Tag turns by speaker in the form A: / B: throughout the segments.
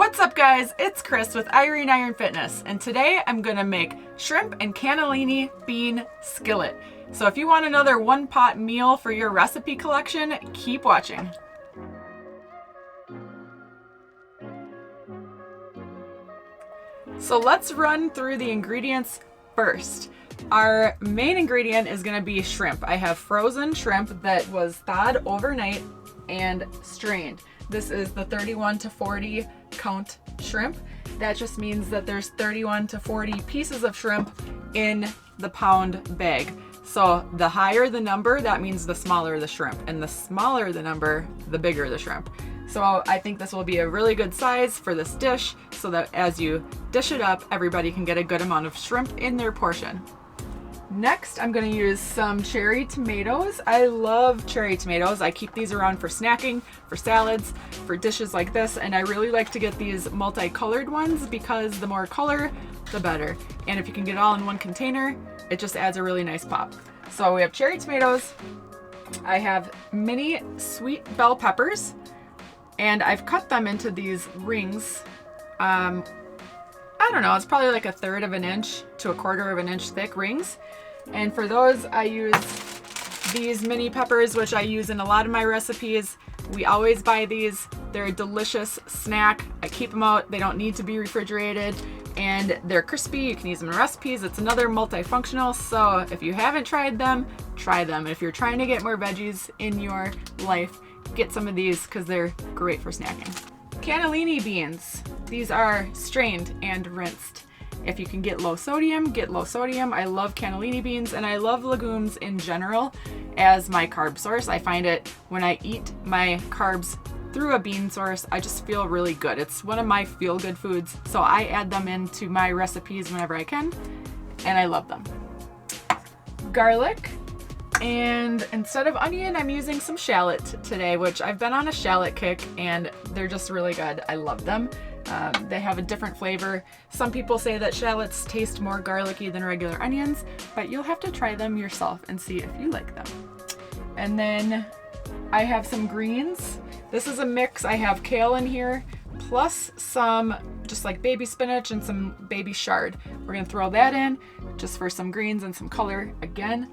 A: What's up guys, it's Chris with Irene Iron Fitness, and today I'm gonna make shrimp and cannellini bean skillet. So if you want another one pot meal for your recipe collection, keep watching. So let's run through the ingredients first. Our main ingredient is gonna be shrimp. I have frozen shrimp that was thawed overnight and strained. This is the 31 to 40 count shrimp. That just means that there's 31 to 40 pieces of shrimp in the pound bag. So the higher the number, that means the smaller the shrimp, and the smaller the number, the bigger the shrimp. So I think this will be a really good size for this dish so that as you dish it up, everybody can get a good amount of shrimp in their portion. Next, I'm going to use some cherry tomatoes. I love cherry tomatoes. I keep these around for snacking, for salads, for dishes like this, and I really like to get these multicolored ones because the more color, the better. And if you can get it all in one container, it just adds a really nice pop. So we have cherry tomatoes. I have mini sweet bell peppers, and I've cut them into these rings. I don't know, it's probably like 1/3 of an inch to 1/4 of an inch thick rings. And for those, I use these mini peppers, which I use in a lot of my recipes. We always buy these. They're a delicious snack. I keep them out. They don't need to be refrigerated, and they're crispy. You can use them in recipes. It's another multifunctional. So if you haven't tried them, try them. If you're trying to get more veggies in your life, get some of these because they're great for snacking. Cannellini beans. These are strained and rinsed. If you can get low sodium, get low sodium. I love cannellini beans, and I love legumes in general as my carb source. I find it when I eat my carbs through a bean source, I just feel really good. It's one of my feel-good foods, so I add them into my recipes whenever I can, and I love them. Garlic. And instead of onion, I'm using some shallot today, which I've been on a shallot kick, and they're just really good. I love them. They have a different flavor. Some people say that shallots taste more garlicky than regular onions, but you'll have to try them yourself and see if you like them. And then I have some greens. This is a mix. I have kale in here, plus some just like baby spinach and some baby chard. We're gonna throw that in just for some greens and some color again.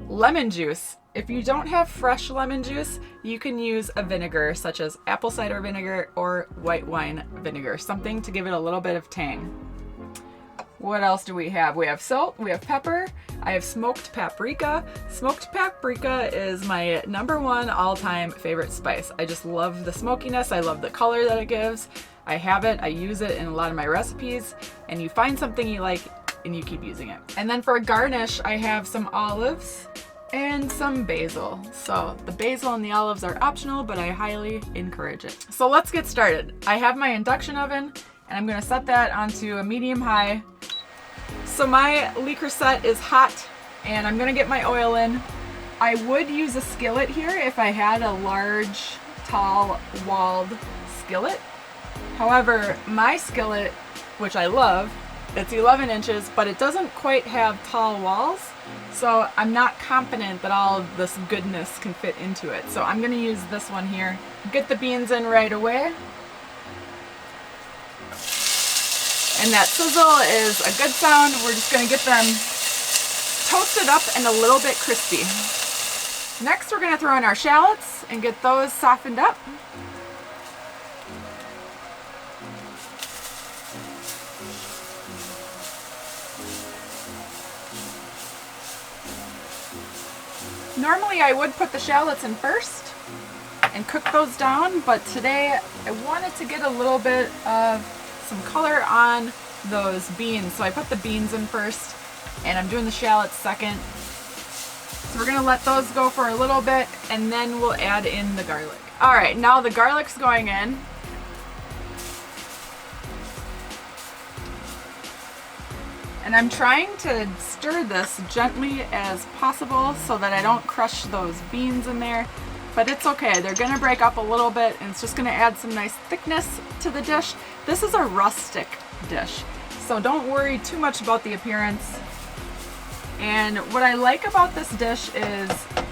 A: Lemon juice. If you don't have fresh lemon juice, you can use a vinegar such as apple cider vinegar or white wine vinegar, something to give it a little bit of tang. What else do we have? We have salt, we have pepper, I have smoked paprika. Smoked paprika is my #1 all-time favorite spice. I just love the smokiness, I love the color that it gives. I have it, I use it in a lot of my recipes, and you find something you like and you keep using it. And then for a garnish, I have some olives and some basil. So the basil and the olives are optional, but I highly encourage it. So let's get started. I have my induction oven, and I'm gonna set that onto a medium high. So my liquor set is hot, and I'm gonna get my oil in. I would use a skillet here if I had a large, tall, walled skillet. However, my skillet, which I love, it's 11 inches, but it doesn't quite have tall walls, so I'm not confident that all of this goodness can fit into it. So I'm gonna use this one here. Get the beans in right away. And that sizzle is a good sound. We're just gonna get them toasted up and a little bit crispy. Next, we're gonna throw in our shallots and get those softened up. Normally I would put the shallots in first and cook those down, but today I wanted to get a little bit of some color on those beans. So I put the beans in first, and I'm doing the shallots second. So we're gonna let those go for a little bit, and then we'll add in the garlic. All right, now the garlic's going in. And I'm trying to stir this gently as possible so that I don't crush those beans in there, but it's okay. They're gonna break up a little bit, and it's just gonna add some nice thickness to the dish. This is a rustic dish, so don't worry too much about the appearance. And what I like about this dish is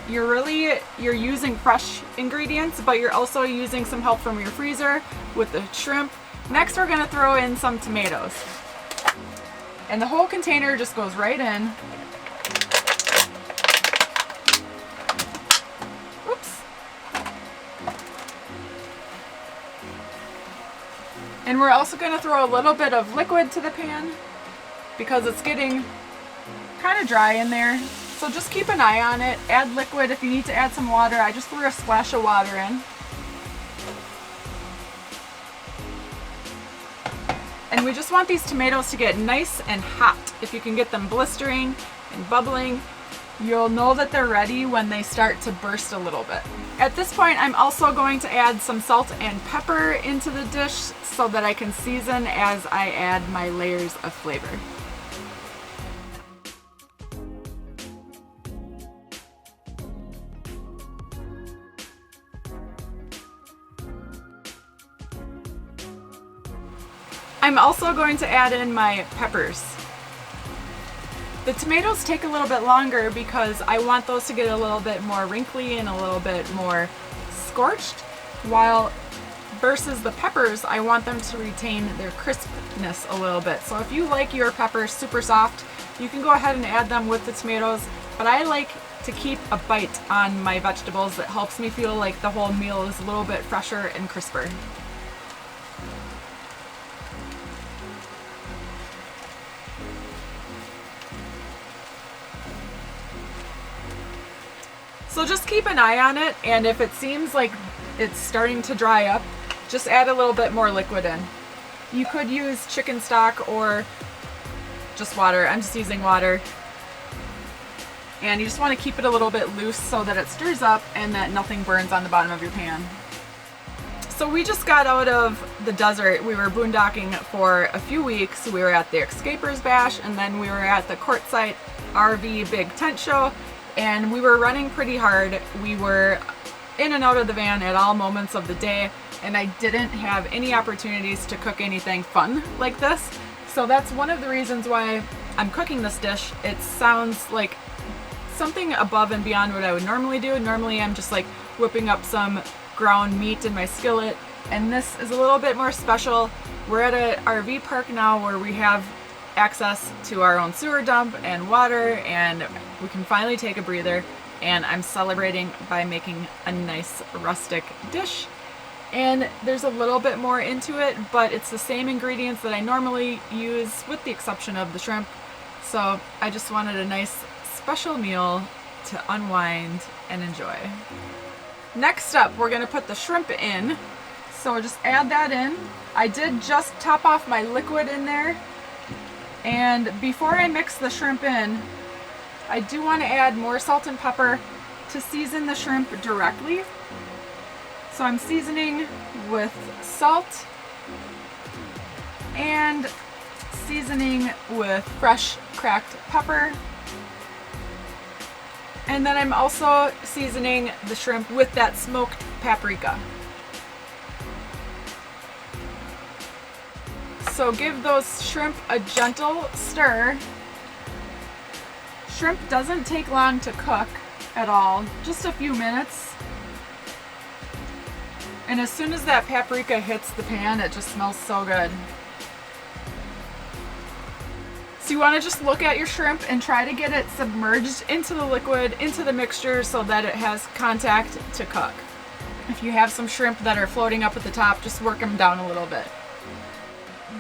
A: you're using fresh ingredients, but you're also using some help from your freezer with the shrimp Next, we're gonna throw in some tomatoes. And the whole container just goes right in. Oops. And we're also gonna throw a little bit of liquid to the pan because it's getting kind of dry in there. So just keep an eye on it. Add liquid if you need to add some water. I just threw a splash of water in. And we just want these tomatoes to get nice and hot. If you can get them blistering and bubbling, you'll know that they're ready when they start to burst a little bit. At this point, I'm also going to add some salt and pepper into the dish so that I can season as I add my layers of flavor. I'm also going to add in my peppers. The tomatoes take a little bit longer because I want those to get a little bit more wrinkly and a little bit more scorched, while versus the peppers, I want them to retain their crispness a little bit. So if you like your peppers super soft, you can go ahead and add them with the tomatoes, but I like to keep a bite on my vegetables that helps me feel like the whole meal is a little bit fresher and crisper. So just keep an eye on it, and if it seems like it's starting to dry up, just add a little bit more liquid in. You could use chicken stock or just water. I'm just using water. And you just want to keep it a little bit loose so that it stirs up and that nothing burns on the bottom of your pan. So we just got out of the desert. We were boondocking for a few weeks. We were at the Escapers Bash, and then we were at the Quartzsite RV Big Tent Show. And we were running pretty hard. We were in and out of the van at all moments of the day, and I didn't have any opportunities to cook anything fun like this. So that's one of the reasons why I'm cooking this dish. It sounds like something above and beyond what I would normally do. Normally I'm just like whipping up some ground meat in my skillet, and this is a little bit more special. We're at an RV park now where we have access to our own sewer dump and water, and we can finally take a breather, and I'm celebrating by making a nice rustic dish. And there's a little bit more into it, but it's the same ingredients that I normally use with the exception of the shrimp. So I just wanted a nice special meal to unwind and enjoy. Next up, we're gonna put the shrimp in. So just add that in. I did just top off my liquid in there. And before I mix the shrimp in, I do want to add more salt and pepper to season the shrimp directly. So I'm seasoning with salt and seasoning with fresh cracked pepper. And then I'm also seasoning the shrimp with that smoked paprika. So give those shrimp a gentle stir. Shrimp doesn't take long to cook at all, just a few minutes. And as soon as that paprika hits the pan, it just smells so good. So you want to just look at your shrimp and try to get it submerged into the liquid, into the mixture, so that it has contact to cook. If you have some shrimp that are floating up at the top, just work them down a little bit.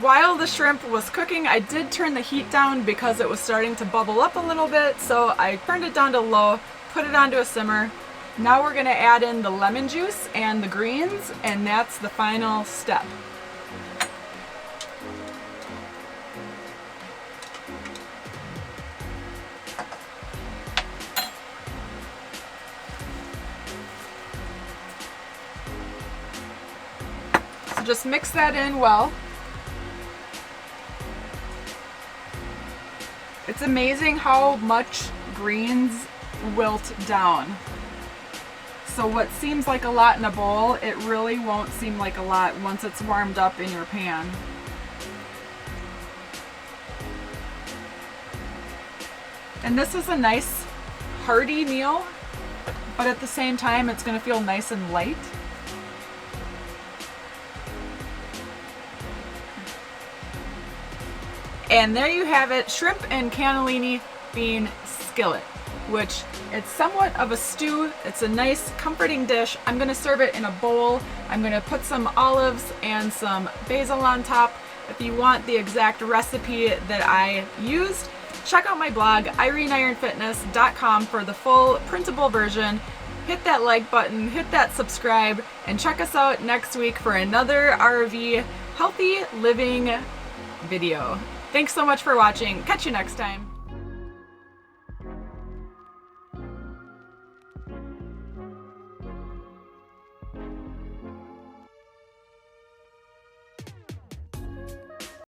A: While the shrimp was cooking, I did turn the heat down because it was starting to bubble up a little bit, so I turned it down to low, put it onto a simmer. Now we're going to add in the lemon juice and the greens, and that's the final step. So just mix that in well. It's amazing how much greens wilt down. So what seems like a lot in a bowl, it really won't seem like a lot once it's warmed up in your pan. And this is a nice hearty meal, but at the same time it's going to feel nice and light. And there you have it, shrimp and cannellini bean skillet, which it's somewhat of a stew. It's a nice comforting dish. I'm gonna serve it in a bowl. I'm gonna put some olives and some basil on top. If you want the exact recipe that I used, check out my blog, ireneironfitness.com, for the full printable version. Hit that like button, hit that subscribe, and check us out next week for another RV healthy living video. Thanks so much for watching. Catch you next time.